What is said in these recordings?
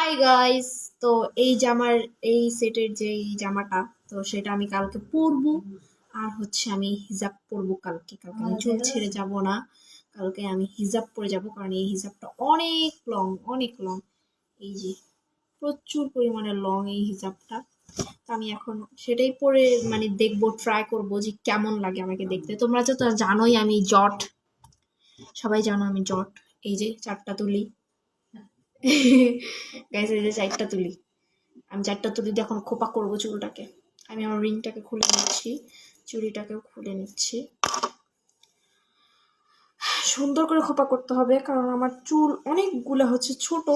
Hi guys, তো এই জামার এই সেটের যে এই জামাটা, তো সেটা আমি কালকে পরবো। আর হচ্ছে আমি হিজাব পরবো কালকে। কালকে আমি চুল ছেড়ে যাব না, কালকে আমি হিজাব পরে যাব, কারণ এই হিজাবটা অনেক লং, অনেক লং। এই যে প্রচুর পরিমাণে লং এই হিজাবটা। তো আমি এখন সেটাই পরে মানে দেখবো, ট্রাই করবো যে কেমন লাগে আমাকে দেখতে। তোমরা তো জানোই আমি জট, সবাই জানো আমি জট। এই যে চারটা তুলি গাইস, এই যে চারটা তুলি, আমি চারটা তুলি দিয়ে এখন খোপা করবো চুলটাকে। আমি আমার রিংটাকে খুলে নিচ্ছি, চুড়িটাকেও খুলে নিচ্ছি। সুন্দর করে খোপা করতে হবে, কারণ আমার চুল অনেকগুলো হচ্ছে ছোট।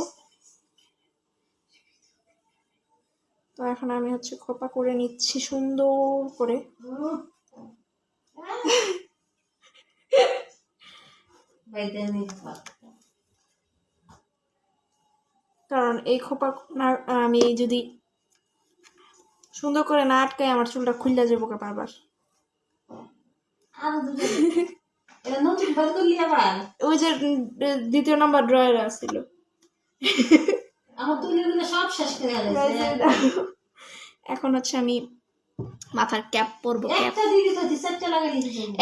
তো এখন আমি হচ্ছে খোপা করে নিচ্ছি সুন্দর করে। কারণ এই খোপা না, আমি যদি সুন্দর করে না আটকাই, আমার চুলটা খুললে যাবো বারবার। ওই যে দ্বিতীয় নাম্বার ড্রয়ারে আসছিল, এখন হচ্ছে আমি মাথার ক্যাপ পরবো।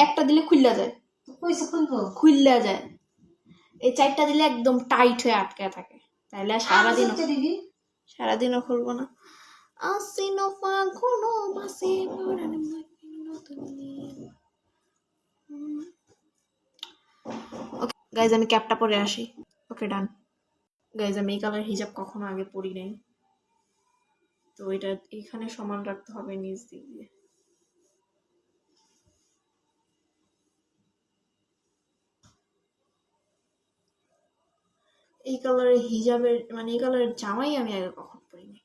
একটা দিলে খুললা যায়, খুললা যায়। এই চারটা দিলে একদম টাইট হয়ে আটকে থাকে, তাহলে সারাদিনও খুলবো না। ওকে গাইজ, আমি ক্যাপটা পরে আসি। ওকে ডান। গাইজ, আমি এই কালার হিজাব কখনো আগে পরি নাই, তো এটা এখানে সমান রাখতে হবে নিচ দিক দিয়ে। এই কালারের হিজাবের মানে এই কালারের জামাই আমি আগে কখনো পরিনি।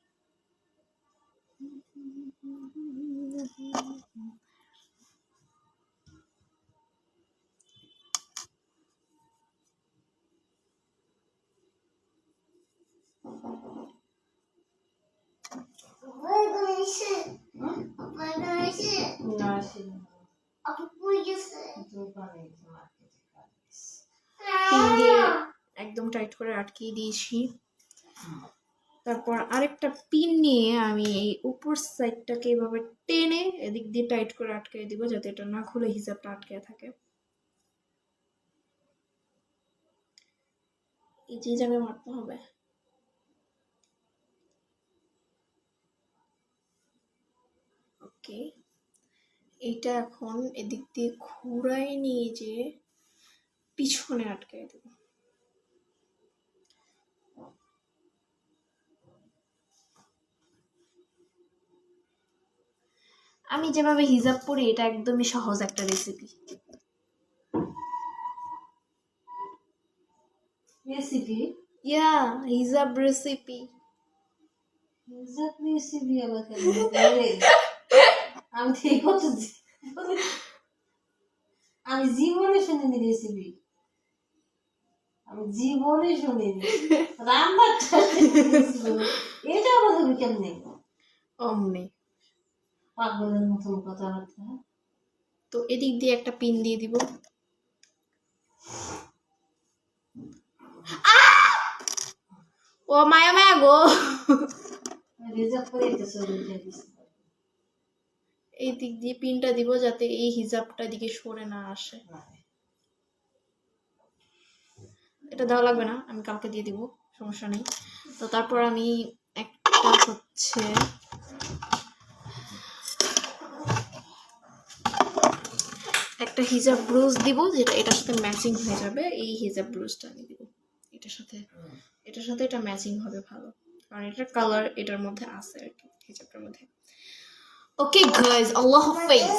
একদম টাইট করে আটকিয়ে দিয়েছি। তারপর আরেকটা পিন নিয়ে আমি এই উপর সাইডটাকে এভাবে টেনে এদিক দিয়ে টাইট করে আটকে দিব, যাতে এটা না খুলে হিজাবটা আটকে থাকে। এই যে জায়গায় মারতে হবে। ওকে, এটা এখন এদিক দিয়ে ঘুরাই নিয়ে যে পিছনে আটকে দেব। আমি যেভাবে হিজাব পরি এটা একদমই সহজ একটা রেসিপি। ইয়া হিজাব রেসিপি। আমি জীবনে শুনিনি রেসিপি, আমি জীবনে শুনিনি রান্না। এটা আমাদের কেমনে অমনি পাগলের মতন কথাবার্তা। তো এদিক দিয়ে একটা পিন দিয়ে দিব। ও মায়া মায়া গো, এই দিক দিয়ে পিনটা দিব যাতে এই হিজাবটা দিকে সরে না আসে। এটা দেওয়া লাগবে না, আমি কালকে দিয়ে দিব, সমস্যা নেই। তো তারপর আমি একটা হচ্ছে একটা হিজাব ব্লুজ দিব, যেটা এটার সাথে ম্যাচিং হয়ে যাবে। এই হিজাব ব্লুজটা আমি দিব এটার সাথে, এটা ম্যাচিং হবে ভালো, কারণ এটার কালার এটার মধ্যে আছে আর কি, হিজাবটার মধ্যে। ওকে গাইজ, আল্লাহ হাফেজ।